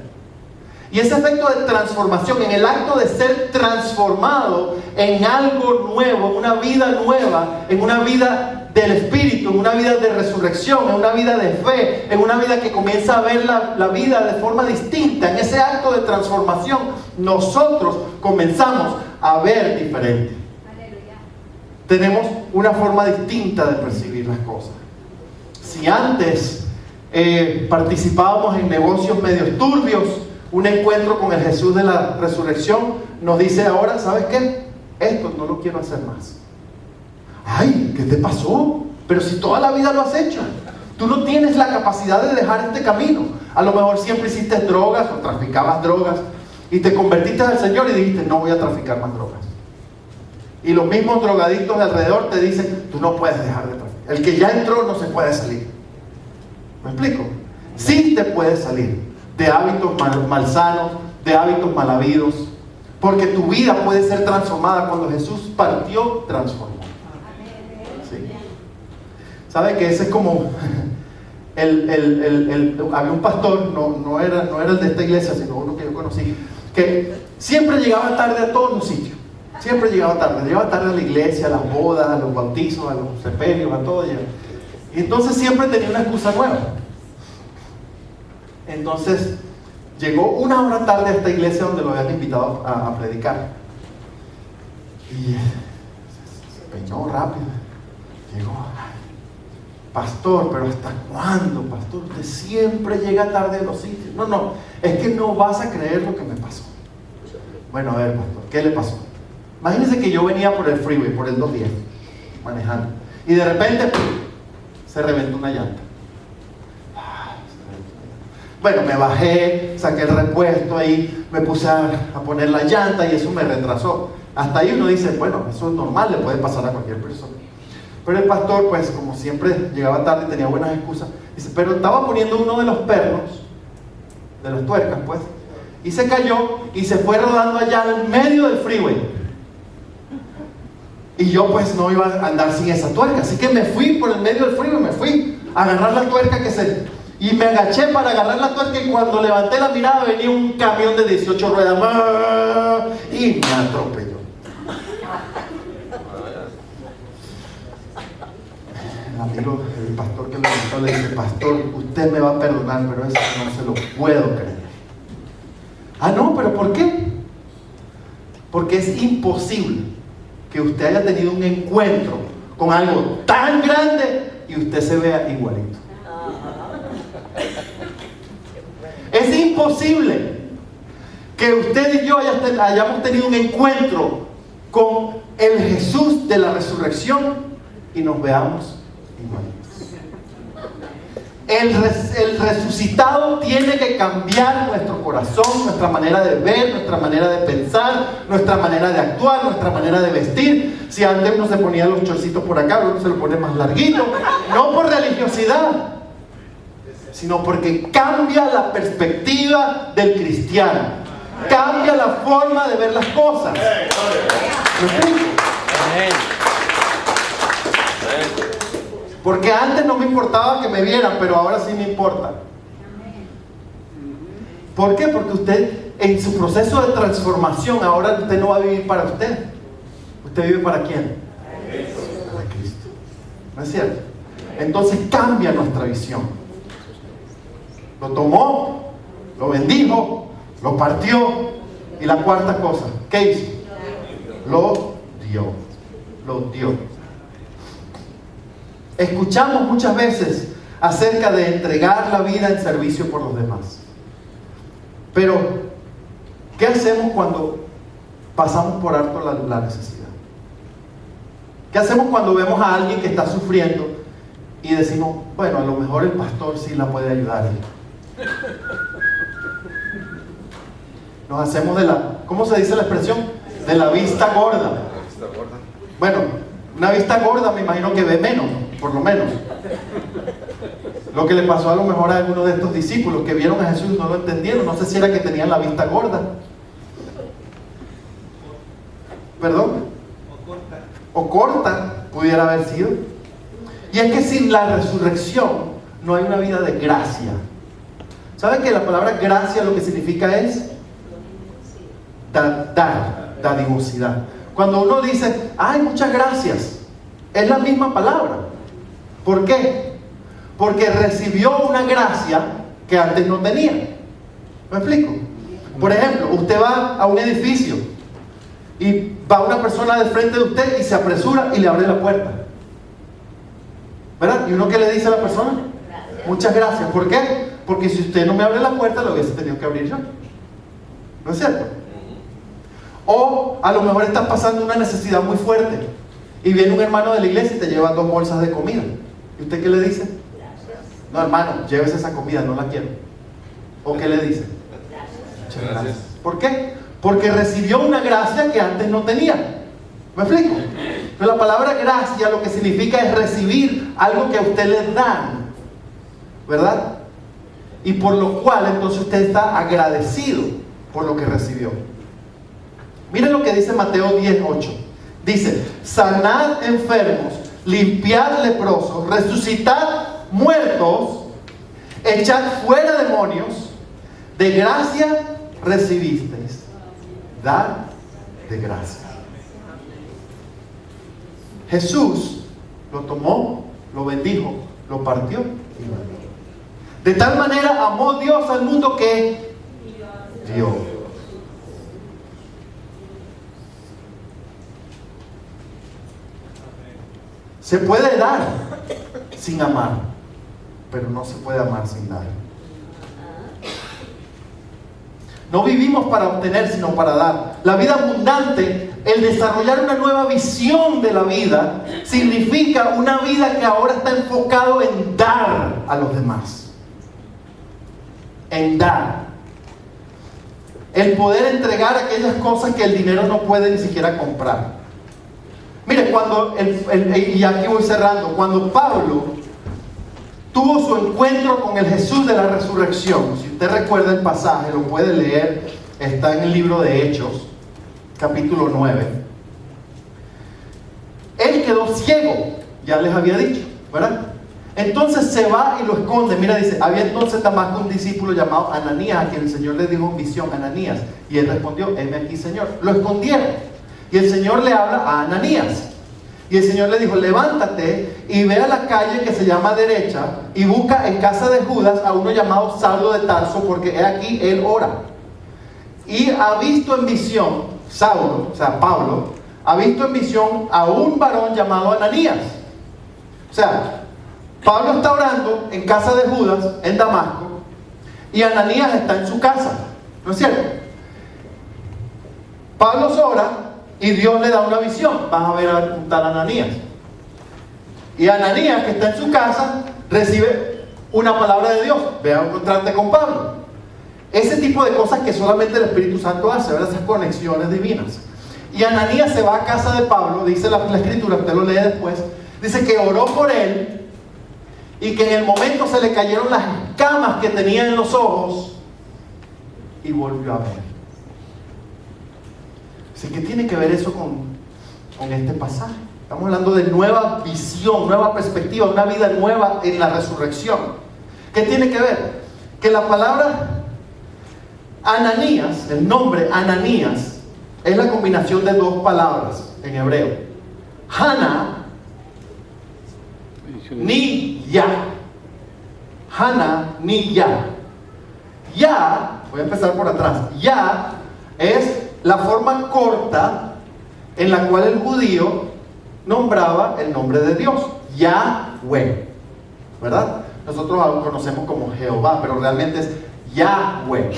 Y ese efecto de transformación, en el acto de ser transformado en algo nuevo, en una vida nueva, en una vida del Espíritu, en una vida de resurrección, en una vida de fe, en una vida que comienza a ver la vida de forma distinta, en ese acto de transformación, nosotros comenzamos a ver diferente. Tenemos una forma distinta de percibir las cosas. Si antes participábamos en negocios medios turbios, un encuentro con el Jesús de la resurrección nos dice ahora, ¿sabes qué? Esto no lo quiero hacer más. Ay, ¿qué te pasó? Pero si toda la vida lo has hecho. Tú no tienes la capacidad de dejar este camino. A lo mejor siempre hiciste drogas o traficabas drogas y te convertiste al Señor y dijiste, no voy a traficar más drogas. Y los mismos drogadictos de alrededor te dicen, tú no puedes dejar de traficar. El que ya entró no se puede salir. ¿Me explico? Sí te puedes salir de hábitos malsanos, de hábitos mal habidos, porque tu vida puede ser transformada. Cuando Jesús partió, transformó. ¿Sí? ¿Sabe que ese es como había un pastor, no era el de esta iglesia, sino uno que yo conocí, que siempre llegaba tarde a todos los sitios. Siempre llegaba tarde a la iglesia, a las bodas, a los bautizos, a los sepelios, a todo. Y entonces siempre tenía una excusa nueva. Entonces llegó una hora tarde a esta iglesia donde lo habían invitado a predicar. Y se peinó rápido. Llegó, pastor, pero ¿hasta cuándo, pastor? Usted siempre llega tarde a los sitios. No, es que no vas a creer lo que me pasó. Bueno, a ver, pastor, ¿qué le pasó? Imagínense que yo venía por el freeway, por el 210, manejando, y de repente se reventó una llanta. Bueno, me bajé, saqué el repuesto ahí, me puse a poner la llanta y eso me retrasó. Hasta ahí uno dice, bueno, eso es normal, le puede pasar a cualquier persona. Pero el pastor, pues como siempre llegaba tarde y tenía buenas excusas, dice, pero estaba poniendo uno de los pernos, de las tuercas pues, y se cayó y se fue rodando allá en medio del freeway. Y yo pues no iba a andar sin esa tuerca, así que me fui por el medio del freeway, me fui a agarrar la tuerca y me agaché para agarrar la tuerca, y cuando levanté la mirada venía un camión de 18 ruedas y me atropelló. El amigo, el pastor que lo invitó le dice, pastor, usted me va a perdonar, pero eso no se lo puedo creer. Ah, no, pero ¿por qué? Porque es imposible que usted haya tenido un encuentro con algo tan grande y usted se vea igualito. Es imposible que usted y yo hayamos tenido un encuentro con el Jesús de la resurrección y nos veamos igualitos. El resucitado tiene que cambiar nuestro corazón, nuestra manera de ver, nuestra manera de pensar, nuestra manera de actuar, nuestra manera de vestir. Si antes uno se ponía los chorcitos por acá, uno se lo pone más larguito, no por religiosidad, sino porque cambia la perspectiva del cristiano, cambia la forma de ver las cosas. ¿Me explico? Porque antes no me importaba que me vieran, pero ahora sí me importa. ¿Por qué? Porque usted, en su proceso de transformación, ahora usted no va a vivir para usted. ¿Usted vive para quién? Para Cristo. ¿No es cierto? Entonces cambia nuestra visión. Lo tomó, lo bendijo, lo partió, y la cuarta cosa, ¿qué hizo? Lo dio. Lo dio. Escuchamos muchas veces acerca de entregar la vida en servicio por los demás. Pero, ¿qué hacemos cuando pasamos por alto la necesidad? ¿Qué hacemos cuando vemos a alguien que está sufriendo y decimos, bueno, a lo mejor el pastor sí la puede ayudar? Nos hacemos de la, ¿cómo se dice la expresión? De la vista gorda. Bueno, una vista gorda me imagino que ve menos, por lo menos. Lo que le pasó a lo mejor a algunos de estos discípulos que vieron a Jesús, no lo entendieron. No sé si era que tenían la vista gorda. ¿Perdón? O corta, pudiera haber sido. Y es que sin la resurrección no hay una vida de gracia. ¿Saben que la palabra gracia lo que significa es dar, dadivosidad? Cuando uno dice, ay, muchas gracias, es la misma palabra. ¿Por qué? Porque recibió una gracia que antes no tenía. ¿Me explico? Por ejemplo, usted va a un edificio y va una persona de frente de usted y se apresura y le abre la puerta, ¿verdad? ¿Y uno qué le dice a la persona? Gracias. Muchas gracias. ¿Por qué? Porque si usted no me abre la puerta, lo hubiese tenido que abrir yo. ¿No es cierto? O a lo mejor estás pasando una necesidad muy fuerte y viene un hermano de la iglesia y te lleva 2 bolsas de comida. ¿Y usted qué le dice? Gracias. No, hermano, llévese esa comida, no la quiero. ¿O qué le dice? Gracias. Muchas gracias. ¿Por qué? Porque recibió una gracia que antes no tenía. ¿Me explico? Pero la palabra gracia lo que significa es recibir algo que a usted le dan, ¿verdad? Y por lo cual entonces usted está agradecido por lo que recibió. Miren lo que dice Mateo 10:8. Dice, sanad enfermos, limpiad leprosos, resucitad muertos, echad fuera demonios, de gracia recibisteis, dar de gracia. Jesús lo tomó, lo bendijo, lo partió y lo dio. De tal manera amó Dios al mundo que dio. Se puede dar sin amar, pero no se puede amar sin dar. No vivimos para obtener, sino para dar. La vida abundante, el desarrollar una nueva visión de la vida, significa una vida que ahora está enfocado en dar a los demás. En dar. El poder entregar aquellas cosas que el dinero no puede ni siquiera comprar. Mire, y aquí voy cerrando, cuando Pablo tuvo su encuentro con el Jesús de la resurrección, si usted recuerda el pasaje, lo puede leer, está en el libro de Hechos, capítulo 9. Él quedó ciego, ya les había dicho, ¿verdad? Entonces se va y lo esconde. Mira, dice, había entonces en Damasco un discípulo llamado Ananías, a quien el Señor le dijo en visión, Ananías, y él respondió, heme aquí, Señor. Lo escondieron. Y el Señor le habla a Ananías. Y el Señor le dijo, levántate y ve a la calle que se llama derecha y busca en casa de Judas a uno llamado Saulo de Tarso, porque he aquí él ora. Y ha visto en visión, Saulo, o sea Pablo, ha visto en visión a un varón llamado Ananías. O sea, Pablo está orando en casa de Judas, en Damasco, y Ananías está en su casa. ¿No es cierto? Pablo ora y Dios le da una visión. Vas a ver a un tal Ananías. Y Ananías, que está en su casa, recibe una palabra de Dios. Ve a encontrarte con Pablo. Ese tipo de cosas que solamente el Espíritu Santo hace, ¿verdad? Esas conexiones divinas. Y Ananías se va a casa de Pablo, dice la Escritura, usted lo lee después. Dice que oró por él y que en el momento se le cayeron las escamas que tenía en los ojos y volvió a ver. Así que tiene que ver eso con este pasaje. Estamos hablando de nueva visión, nueva perspectiva, una vida nueva en la resurrección. ¿Qué tiene que ver? Que la palabra Ananías, el nombre Ananías, es la combinación de dos palabras en hebreo. Hana, ni ya. Hana, ni ya. Ya, voy a empezar por atrás. Ya es la forma corta en la cual el judío nombraba el nombre de Dios, Yahweh, ¿verdad? Nosotros lo conocemos como Jehová, pero realmente es Yahweh.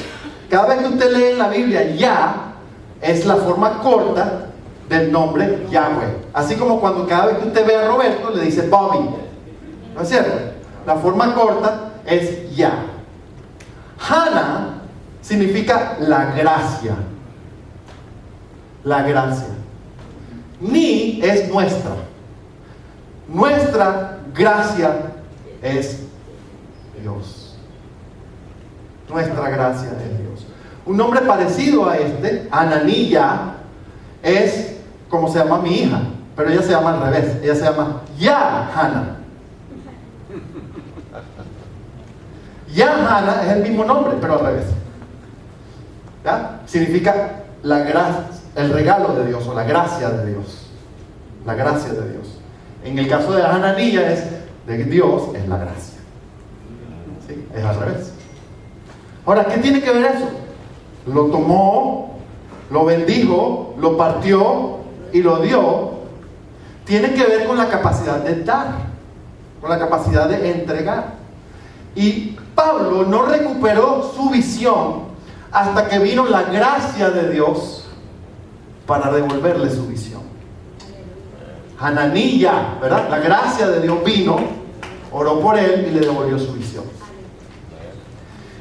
Cada vez que usted lee en la Biblia, Ya es la forma corta del nombre Yahweh. Así como cuando cada vez que usted ve a Roberto le dice Bobby. ¿No es cierto? La forma corta es Yah. Hannah significa la gracia. La gracia. Ni es nuestra. Nuestra gracia es Dios. Nuestra gracia es Dios. Un nombre parecido a este, Ananilla, es como se llama mi hija, pero ella se llama al revés. Ella se llama Hannah. Hannah es el mismo nombre, pero al revés. ¿Ya? Significa la gracia, el regalo de Dios o la gracia de Dios. La gracia de Dios. En el caso de Ananilla es de Dios, es la gracia. ¿Sí? Es al revés. Ahora, ¿qué tiene que ver eso? Lo tomó, lo bendijo, lo partió y lo dio. Tiene que ver con la capacidad de dar, con la capacidad de entregar. Y Pablo no recuperó su visión hasta que vino la gracia de Dios para devolverle su visión. Hananilla, ¿verdad? La gracia de Dios vino, oró por él y le devolvió su visión.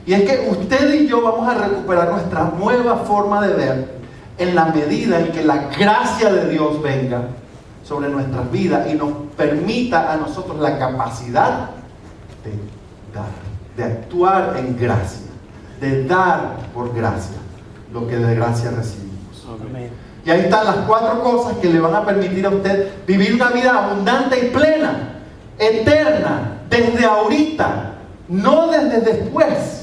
Y es que usted y yo vamos a recuperar nuestra nueva forma de ver en la medida en que la gracia de Dios venga sobre nuestras vidas y nos permita a nosotros la capacidad de dar, de actuar en gracia, de dar por gracia lo que de gracia recibimos. Amén. Y ahí están las 4 cosas que le van a permitir a usted vivir una vida abundante y plena, eterna, desde ahorita, no desde después.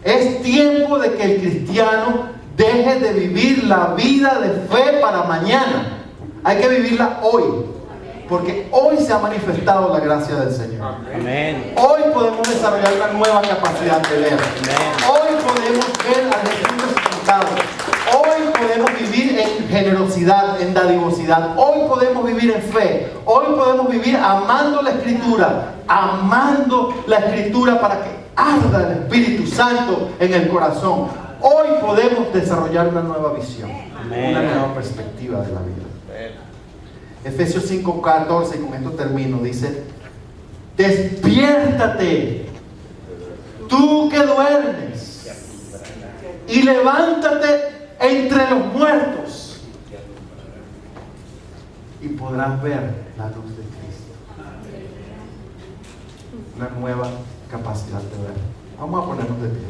Es tiempo de que el cristiano deje de vivir la vida de fe para mañana. Hay que vivirla hoy, porque hoy se ha manifestado la gracia del Señor. Amén. Hoy podemos desarrollar una nueva capacidad de ver. Hoy podemos ver a Jesús resucitado. Hoy podemos vivir en generosidad, en dadivosidad. Hoy podemos vivir en fe. Hoy podemos vivir amando la Escritura. Amando la Escritura para que arda el Espíritu Santo en el corazón. Hoy podemos desarrollar una nueva visión. Una nueva perspectiva de la vida. Efesios 5:14, y con esto termino, dice: despiértate, tú que duermes, y levántate entre los muertos, y podrás ver la luz de Cristo. Una nueva capacidad de ver. Vamos a ponernos de pie.